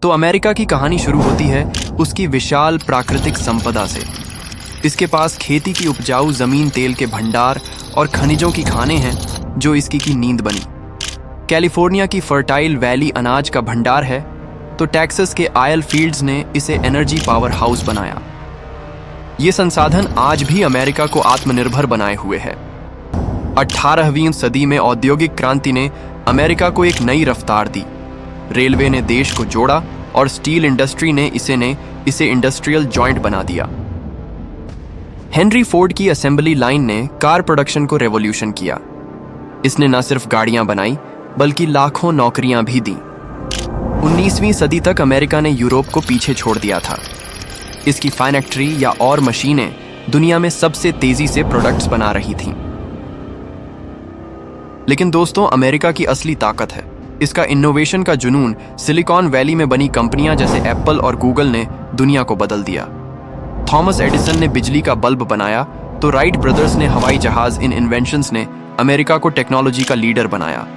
तो अमेरिका की कहानी शुरू होती है उसकी विशाल प्राकृतिक संपदा से। इसके पास खेती की उपजाऊ जमीन, तेल के भंडार और खनिजों की खानें हैं जो इसकी की नींद बनी। कैलिफोर्निया की फर्टाइल वैली अनाज का भंडार है, तो टेक्सास के ऑयल फील्ड्स ने इसे एनर्जी पावर हाउस बनाया। ये संसाधन आज भी अमेरिका को आत्मनिर्भर बनाए हुए है। 18वीं सदी में औद्योगिक क्रांति ने अमेरिका को एक नई रफ्तार दी। रेलवे ने देश को जोड़ा और स्टील इंडस्ट्री ने इसे इंडस्ट्रियल जॉइंट बना दिया। हेनरी फोर्ड की असेंबली लाइन ने कार प्रोडक्शन को रेवोल्यूशन किया। इसने न सिर्फ गाड़ियां बनाई बल्कि लाखों नौकरियां भी दी। 19वीं सदी तक अमेरिका ने यूरोप को पीछे छोड़ दिया था। इसकी फैक्ट्री या और मशीनें दुनिया में सबसे तेजी से प्रोडक्ट्स बना रही थीं। लेकिन दोस्तों, अमेरिका की असली ताकत है इसका इनोवेशन का जुनून। सिलिकॉन वैली में बनी कंपनियां जैसे एप्पल और गूगल ने दुनिया को बदल दिया। थॉमस एडिसन ने बिजली का बल्ब बनाया, तो राइट ब्रदर्स ने हवाई जहाज। इन इन्वेंशंस ने अमेरिका को टेक्नोलॉजी का लीडर बनाया।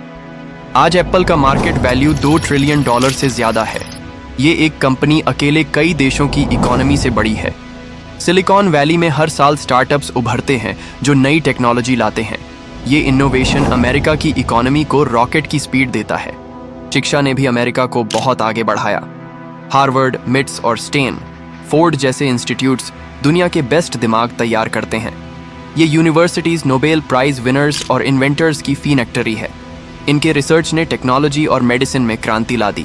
आज एप्पल का मार्केट वैल्यू $2 ट्रिलियन से ज्यादा है। ये एक कंपनी अकेले कई देशों की इकोनॉमी से बड़ी है। सिलिकॉन वैली में हर साल स्टार्टअप्स उभरते हैं जो नई टेक्नोलॉजी लाते हैं। ये इनोवेशन अमेरिका की इकोनॉमी को रॉकेट की स्पीड देता है। शिक्षा ने भी अमेरिका को बहुत आगे बढ़ाया। हार्वर्ड, मिट्स और स्टेन, फोर्ड जैसे इंस्टीट्यूट्स दुनिया के बेस्ट दिमाग तैयार करते हैं। ये यूनिवर्सिटीज नोबेल प्राइज विनर्स और इन्वेंटर्स की फैक्ट्री है। इनके रिसर्च ने टेक्नोलॉजी और मेडिसिन में क्रांति ला दी।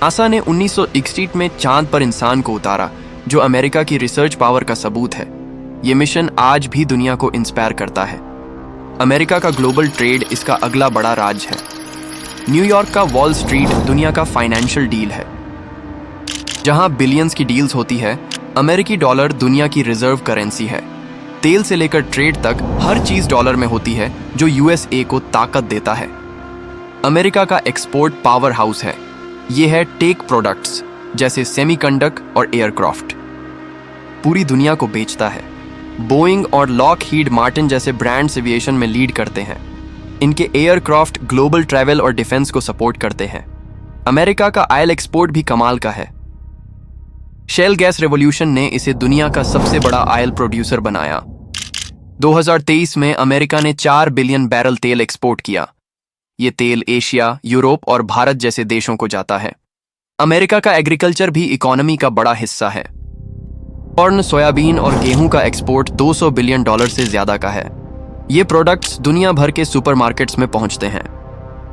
नासा ने 1961 में चांद पर इंसान को उतारा, जो अमेरिका की रिसर्च पावर का सबूत है। ये मिशन आज भी दुनिया को इंस्पायर करता है। अमेरिका का ग्लोबल ट्रेड इसका अगला बड़ा राज है। न्यूयॉर्क का वॉल स्ट्रीट दुनिया का फाइनेंशियल डील है। जहां बिलियंस की डील्स होती है, अमेरिकी डॉलर दुनिया की रिजर्व करेंसी है। तेल से लेकर ट्रेड तक हर चीज डॉलर में होती है, जो यूएसए को ताकत देता है। अमेरिका का एक्सपोर्ट पावर हाउस है। ये है टेक प्रोडक्ट्स जैसे सेमीकंडक्टर और एयरक्राफ्ट। पूरी दुनिया को बेचता है। बोइंग और लॉकहीड मार्टिन जैसे ब्रांड्स एविएशन में लीड करते हैं। इनके एयरक्राफ्ट ग्लोबल ट्रैवल और डिफेंस को सपोर्ट करते हैं। अमेरिका का ऑयल एक्सपोर्ट भी कमाल का है। शेल गैस रेवोल्यूशन ने इसे दुनिया का सबसे बड़ा ऑयल प्रोड्यूसर बनाया। 2023 में अमेरिका ने 4 बिलियन बैरल तेल एक्सपोर्ट किया। ये तेल एशिया, यूरोप और भारत जैसे देशों को जाता है। अमेरिका का एग्रीकल्चर भी इकोनॉमी का बड़ा हिस्सा है। कॉर्न, सोयाबीन और गेहूं का एक्सपोर्ट $200 बिलियन से ज्यादा का है। ये प्रोडक्ट्स दुनिया भर के सुपरमार्केट्स में पहुंचते हैं।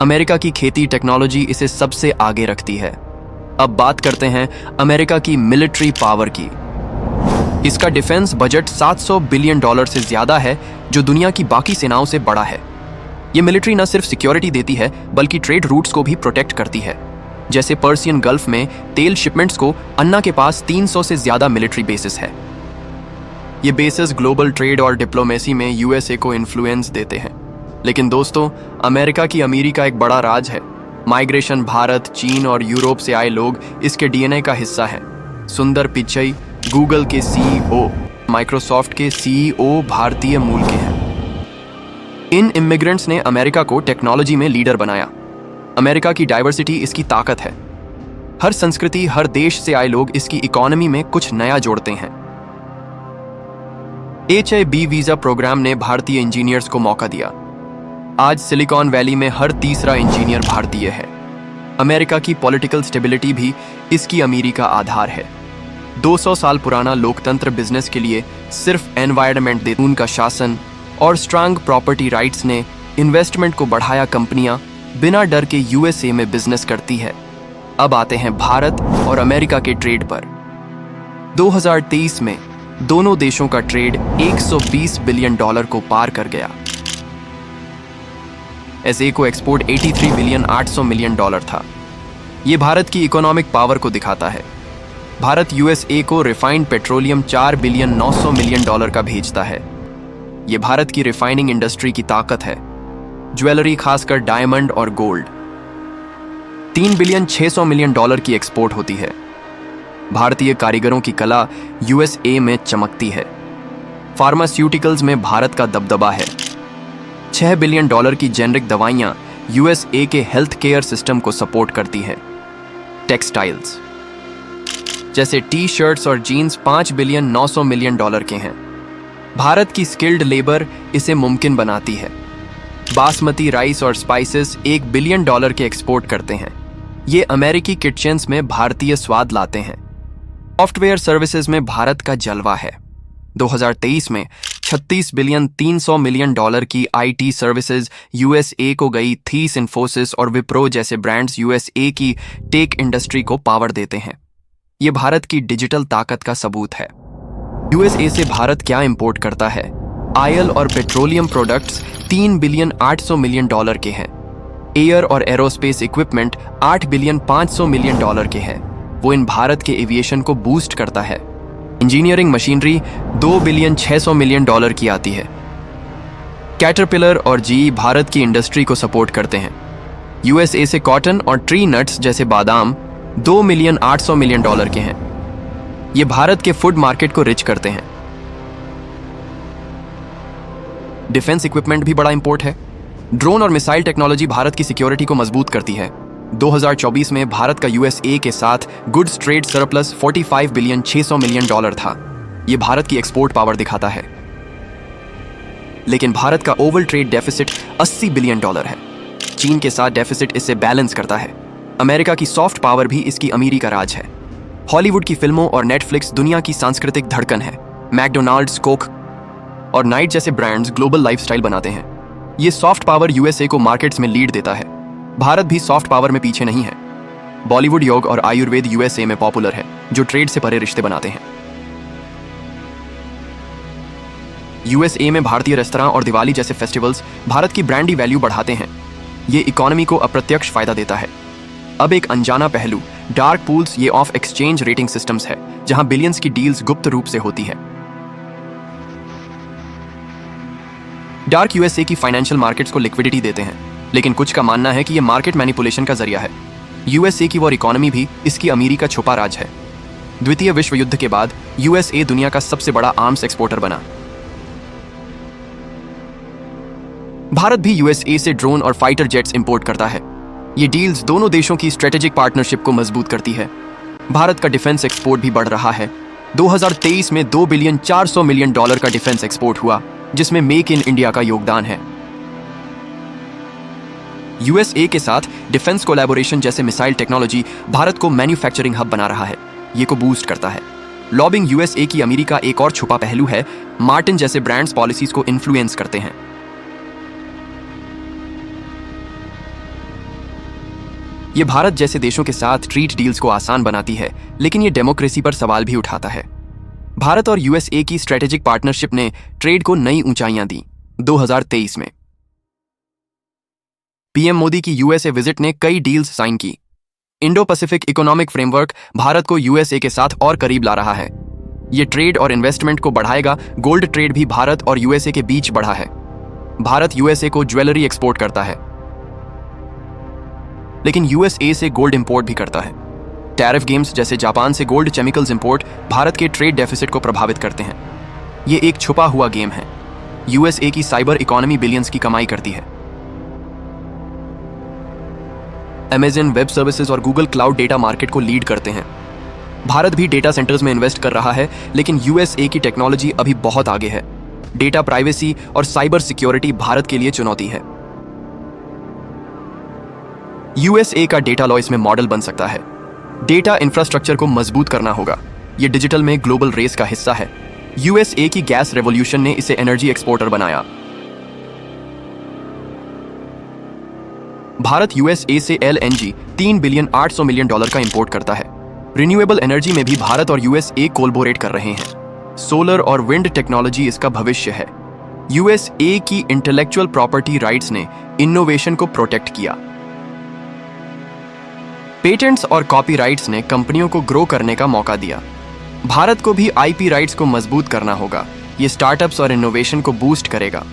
अमेरिका की खेती टेक्नोलॉजी इसे सबसे आगे रखती है। अब बात करते हैं अमेरिका की मिलिट्री पावर की। इसका डिफेंस बजट $700 बिलियन से ज्यादा है, जो दुनिया की बाकी सेनाओं से बड़ा है। ये मिलिट्री न सिर्फ सिक्योरिटी देती है बल्कि ट्रेड रूट्स को भी प्रोटेक्ट करती है। जैसे पर्सियन गल्फ में तेल शिपमेंट्स को अन्ना के पास 300 से ज्यादा मिलिट्री बेसिस है। ये बेसिस ग्लोबल ट्रेड और डिप्लोमेसी में यूएसए को इन्फ्लुएंस देते हैं। लेकिन दोस्तों, अमेरिका की अमीरी का एक बड़ा राज है। माइग्रेशन भारत, चीन और यूरोप से आए लोग इसके डीएनए का हिस्सा है। सुंदर पिचई गूगल के सीईओ, माइक्रोसॉफ्ट के सीईओ भारतीय मूल के हैं। इन इमिग्रेंट्स ने अमेरिका को टेक्नोलॉजी में लीडर बनाया। अमेरिका की डाइवर्सिटी इसकी ताकत है। हर संस्कृति, हर देश से आए लोग इसकी इकोनॉमी में कुछ नया जोड़ते हैं। H-1B वीजा प्रोग्राम ने भारतीय इंजीनियर्स को मौका दिया। आज सिलिकॉन वैली में हर तीसरा इंजीनियर भारतीय है। अमेरिका की पॉलिटिकल स्टेबिलिटी भी इसकी अमीरी का आधार है। 200 साल पुराना लोकतंत्र बिजनेस के लिए सिर्फ एनवायरनमेंट दे, उनका शासन और स्ट्रांग प्रॉपर्टी राइट्स ने इन्वेस्टमेंट को बढ़ाया। कंपनियां बिना डर के यूएसए में बिजनेस करती है। अब आते हैं भारत और अमेरिका के ट्रेड पर। 2023 में दोनों देशों का ट्रेड $120 बिलियन को पार कर गया। एसए को एक्सपोर्ट $83 बिलियन था। ये भारत की इकोनॉमिक पावर को दिखाता है। भारत यूएसए को रिफाइंड पेट्रोलियम $4 बिलियन का भेजता है। ये भारत की रिफाइनिंग इंडस्ट्री की ताकत है। ज्वेलरी, खासकर डायमंड और गोल्ड, $3 बिलियन की एक्सपोर्ट होती है। भारतीय कारीगरों की कला यूएसए में चमकती है। फार्मास्यूटिकल्स में भारत का दबदबा है। $6 बिलियन की जेनरिक दवाइयां यूएसए के हेल्थ केयर सिस्टम को सपोर्ट करती है। टेक्सटाइल्स, जैसे टी शर्ट्स और जीन्स 5 बिलियन 900 मिलियन डॉलर के हैं। भारत की स्किल्ड लेबर इसे मुमकिन बनाती है। बासमती राइस और स्पाइसेस 1 बिलियन डॉलर के एक्सपोर्ट करते हैं। ये अमेरिकी किचन्स में भारतीय स्वाद लाते हैं। सॉफ्टवेयर सर्विसेज में भारत का जलवा है। 2023 में 36 बिलियन 300 मिलियन डॉलर की आईटी सर्विसेज यूएसए को गई थी। इन्फोसिस और विप्रो जैसे ब्रांड्स यूएसए की टेक इंडस्ट्री को पावर देते हैं। ये भारत की डिजिटल ताकत का सबूत है। यूएसए से भारत क्या इंपोर्ट करता है? ऑयल और petroleum products 3 billion 800 million dollar के हैं। एयर और aerospace equipment 8 billion 500 million dollar के हैं। वो इन भारत के एविएशन को बूस्ट करता है। Engineering machinery 2 billion 600 million dollar की आती है। कैटरपिलर और जीई भारत की इंडस्ट्री को सपोर्ट करते हैं। यूएसए से कॉटन और ट्री नट्स जैसे बादाम 2 मिलियन 800 मिलियन डॉलर के हैं। ये भारत के फूड मार्केट को रिच करते हैं। डिफेंस इक्विपमेंट भी बड़ा इंपोर्ट है। ड्रोन और मिसाइल टेक्नोलॉजी भारत की सिक्योरिटी को मजबूत करती है। 2024 में भारत का यूएसए के साथ goods trade surplus 45 billion 600 million dollar था। यह भारत की एक्सपोर्ट पावर दिखाता है। लेकिन भारत का Oval trade deficit 80 billion dollar है। चीन के साथ डेफिसिट इसे बैलेंस करता है। अमेरिका की सॉफ्ट पावर भी इसकी अमीरी का राज है। हॉलीवुड की फिल्मों और नेटफ्लिक्स दुनिया की सांस्कृतिक धड़कन है। मैकडोनाल्ड्स, कोक और नाइट जैसे ब्रांड्स ग्लोबल लाइफस्टाइल बनाते हैं। ये सॉफ्ट पावर यूएसए को मार्केट्स में लीड देता है। भारत भी सॉफ्ट पावर में पीछे नहीं है। बॉलीवुड, योग और आयुर्वेद यूएसए में पॉपुलर है, जो ट्रेड से परे रिश्ते बनाते हैं। यूएसए में भारतीय रेस्तरां और दिवाली जैसे फेस्टिवल्स भारत की ब्रांडी वैल्यू बढ़ाते हैं। ये इकोनॉमी को अप्रत्यक्ष फायदा देता है। अब एक अनजाना पहलू, डार्क पूल्स ये ऑफ एक्सचेंज रेटिंग सिस्टम्स है, जहां बिलियंस की डील्स गुप्त रूप से होती है। डार्क यूएसए की फाइनेंशियल मार्केट्स को लिक्विडिटी देते हैं, लेकिन कुछ का मानना है कि यह मार्केट मैनिपुलेशन का जरिया है। यूएसए की वॉर इकोनॉमी भी इसकी अमीरी का छुपा राज है। द्वितीय विश्व युद्ध के बाद यूएसए दुनिया का सबसे बड़ा आर्म्स एक्सपोर्टर बना। भारत भी यूएसए से ड्रोन और फाइटर जेट्स इंपोर्ट करता है। ये डील्स दोनों देशों की स्ट्रेटेजिक पार्टनरशिप को मजबूत करती है। भारत का डिफेंस एक्सपोर्ट भी बढ़ रहा है। 2023 में 2 बिलियन 400 मिलियन डॉलर का डिफेंस एक्सपोर्ट हुआ, जिसमें मेक इन इंडिया का योगदान है। यूएसए के साथ डिफेंस कोलैबोरेशन जैसे मिसाइल टेक्नोलॉजी भारत को मैन्युफैक्चरिंग हब बना रहा है। ये को बूस्ट करता है। लॉबिंग यूएसए की अमीरी का एक और छुपा पहलू है। मार्टिन जैसे ब्रांड्स पॉलिसीज को इन्फ्लुएंस करते हैं। ये भारत जैसे देशों के साथ ट्रेड डील्स को आसान बनाती है, लेकिन ये डेमोक्रेसी पर सवाल भी उठाता है। भारत और यूएसए की स्ट्रेटेजिक पार्टनरशिप ने ट्रेड को नई ऊंचाइयां दी। 2023 में पीएम मोदी की यूएसए विजिट ने कई डील्स साइन की। Indo Pacific economic framework Bharat को यूएसए के साथ और करीब ला रहा है। ये ट्रेड और इन्वेस्टमेंट को बढ़ाएगा। गोल्ड ट्रेड भी भारत और यूएसए के बीच बढ़ा है। भारत यूएसए को ज्वेलरी एक्सपोर्ट करता है, लेकिन यूएसए से गोल्ड इंपोर्ट भी करता है। टैरिफ गेम्स जैसे जापान से गोल्ड केमिकल्स इंपोर्ट भारत के ट्रेड डेफिसिट को प्रभावित करते हैं। ये एक छुपा हुआ गेम है। यूएसए की साइबर इकोनॉमी बिलियंस की कमाई करती है। अमेज़न वेब सर्विसेज और गूगल क्लाउड डेटा मार्केट को लीड करते हैं। भारत भी डेटा सेंटर्स में इन्वेस्ट कर रहा है, लेकिन यूएसए की टेक्नोलॉजी अभी बहुत आगे है। डेटा प्राइवेसी और साइबर सिक्योरिटी भारत के लिए चुनौती है। यूएसए का डेटा लॉ इसमें मॉडल बन सकता है। डेटा इंफ्रास्ट्रक्चर को मजबूत करना होगा। यह डिजिटल में ग्लोबल रेस का हिस्सा है। यूएसए की गैस रेवोल्यूशन ने इसे एनर्जी एक्सपोर्टर बनाया। भारत यूएसए से एलएनजी 3 बिलियन 800 मिलियन डॉलर का इंपोर्ट करता है। रिन्यूएबल एनर्जी में भी भारत और यूएसए कोलैबोरेट कर रहे हैं। सोलर और विंड टेक्नोलॉजी इसका भविष्य है। यूएसए की इंटेलेक्चुअल प्रॉपर्टी राइट्स ने इनोवेशन को प्रोटेक्ट किया। पेटेंट्स और कॉपीराइट्स ने कंपनियों को ग्रो करने का मौका दिया। भारत को भी आईपी राइट्स को मजबूत करना होगा। ये स्टार्टअप्स और इनोवेशन को बूस्ट करेगा।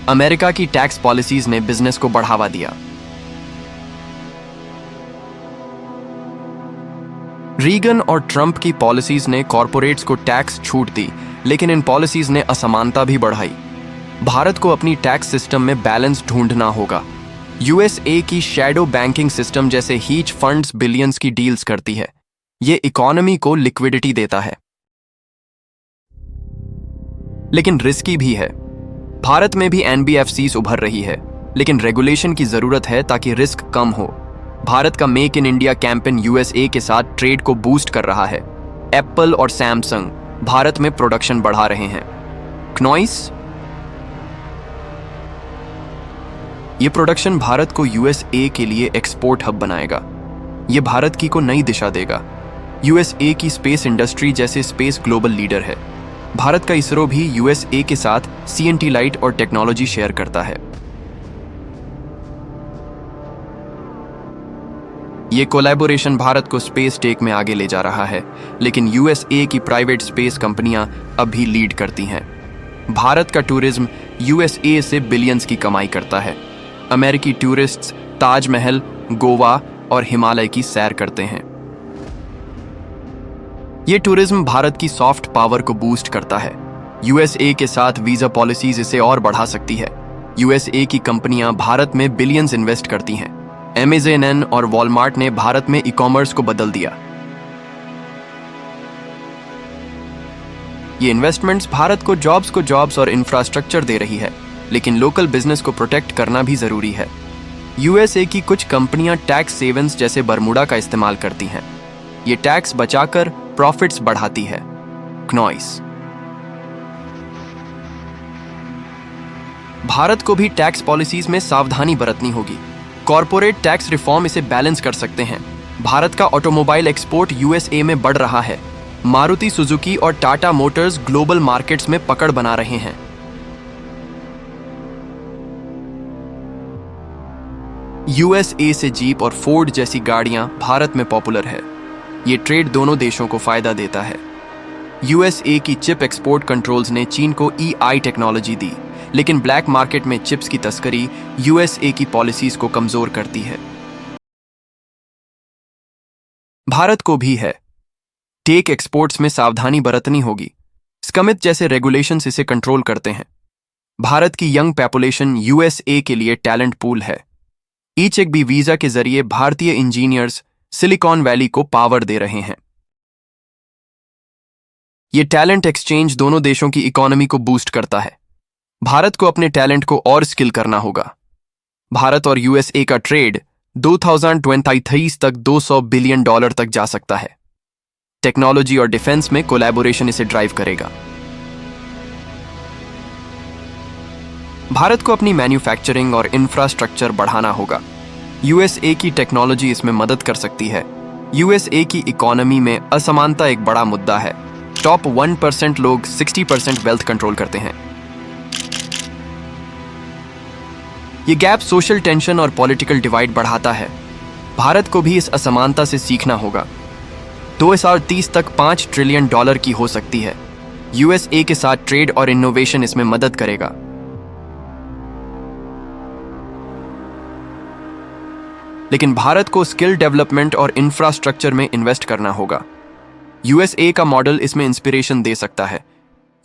अमेरिका की टैक्स पॉलिसीज ने बिजनेस को बढ़ावा दिया। रीगन और ट्रंप की पॉलिसीज ने कॉरपोरेट्स को टैक्स छूट दी, लेकिन इन पॉलिसीज ने असमानता भी बढ़ाई। भारत को अपनी टैक्स सिस्टम में बैलेंस ढूंढना होगा। यूएसए की शैडो बैंकिंग सिस्टम जैसे हीज फंड्स बिलियंस की डील्स करती है। ये इकोनॉमी को लिक्विडिटी देता है, लेकिन रिस्की भी है। भारत में भी एनबीएफसीज उभर रही है, लेकिन रेगुलेशन की जरूरत है ताकि रिस्क कम हो। भारत का make in India campaign USA के साथ ट्रेड को बूस्ट कर रहा है। एप्पल और सैमसंग भारत में प्रोडक्शन बढ़ा रहे हैं। क्नॉइस, ये प्रोडक्शन भारत को यूएसए के लिए एक्सपोर्ट हब बनाएगा। ये भारत की को नई दिशा देगा। यूएसए की स्पेस इंडस्ट्री जैसे स्पेस ग्लोबल लीडर है। भारत का इसरो भी यूएसए के साथ सीएनटी लाइट और टेक्नोलॉजी शेयर करता है। ये कोलैबोरेशन भारत को स्पेस टेक में आगे ले जा रहा है, लेकिन यूएसए की प्राइवेट स्पेस कंपनियां अब भी लीड करती हैं। भारत का टूरिज्म यूएसए से बिलियंस की कमाई करता है। अमेरिकी टूरिस्ट्स ताजमहल, गोवा और हिमालय की सैर करते हैं। ये टूरिज्म भारत की सॉफ्ट पावर को बूस्ट करता है। यूएसए के साथ वीजा पॉलिसीज इसे और बढ़ा सकती है। यूएसए की कंपनियां भारत में बिलियंस इन्वेस्ट करती हैं। अमेज़न और वॉलमार्ट ने भारत में ई कॉमर्स को बदल दिया। ये इन्वेस्टमेंट्स भारत को जॉब्स और इंफ्रास्ट्रक्चर दे रही है, लेकिन लोकल बिजनेस को प्रोटेक्ट करना भी जरूरी है। यूएसए की कुछ कंपनियां टैक्स सेवेंस जैसे बरमूडा का इस्तेमाल करती हैं। ये टैक्स बचाकर प्रॉफिट्स बढ़ाती है। क्नॉइस, भारत को भी टैक्स पॉलिसीज में सावधानी बरतनी होगी। कॉर्पोरेट टैक्स रिफॉर्म इसे बैलेंस कर सकते हैं। भारत का ऑटोमोबाइल एक्सपोर्ट यूएसए में बढ़ रहा है। मारुति सुजुकी और टाटा मोटर्स ग्लोबल मार्केट्स में पकड़ बना रहे हैं। यूएसए से जीप और फोर्ड जैसी गाड़ियां भारत में पॉपुलर है। ये ट्रेड दोनों देशों को फायदा देता है। यूएसए की चिप एक्सपोर्ट कंट्रोल्स ने चीन को ईआई टेक्नोलॉजी दी, लेकिन ब्लैक मार्केट में चिप्स की तस्करी यूएसए की पॉलिसीज को कमजोर करती है। भारत को भी है। टेक एक्सपोर्ट्स में सावधानी बरतनी होगी। स्कमित जैसे रेगुलेशंस इसे कंट्रोल करते हैं। भारत की यंग पॉपुलेशन यूएसए के लिए टैलेंट पूल है। ई-चेक वीजा के जरिए भारतीय इंजीनियर्स सिलिकॉन वैली को पावर दे रहे हैं। ये टैलेंट एक्सचेंज दोनों देशों की इकोनॉमी को बूस्ट करता है। भारत को अपने टैलेंट को और स्किल करना होगा। भारत और यूएसए का ट्रेड 2023 तक $200 बिलियन तक जा सकता है। टेक्नोलॉजी और डिफेंस में कोलैबोरेशन इसे ड्राइव करेगा। भारत को अपनी मैन्युफैक्चरिंग और इंफ्रास्ट्रक्चर बढ़ाना होगा। यूएसए की टेक्नोलॉजी इसमें मदद कर सकती है। यूएसए की इकोनॉमी में असमानता एक बड़ा मुद्दा है। टॉप 1% लोग 60% वेल्थ कंट्रोल करते हैं। ये गैप सोशल टेंशन और पॉलिटिकल डिवाइड बढ़ाता है। भारत को भी इस असमानता से सीखना होगा। 2030 तक $5 ट्रिलियन की हो सकती है। यूएसए के साथ ट्रेड और इनोवेशन इसमें मदद करेगा। लेकिन भारत को स्किल डेवलपमेंट और इंफ्रास्ट्रक्चर में इन्वेस्ट करना होगा। यूएसए का मॉडल इसमें इंस्पिरेशन दे सकता है।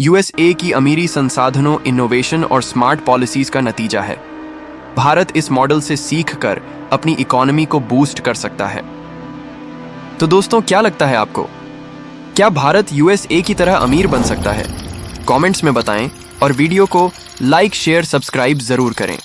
यूएसए की अमीरी संसाधनों, इनोवेशन और स्मार्ट पॉलिसीज का नतीजा है। भारत इस मॉडल से सीखकर अपनी इकोनॉमी को बूस्ट कर सकता है। तो दोस्तों, क्या लगता है आपको? क्या भारत यूएसए की तरह अमीर बन सकता है? कमेंट्स में बताएं और वीडियो को लाइक, शेयर, सब्सक्राइब जरूर करें।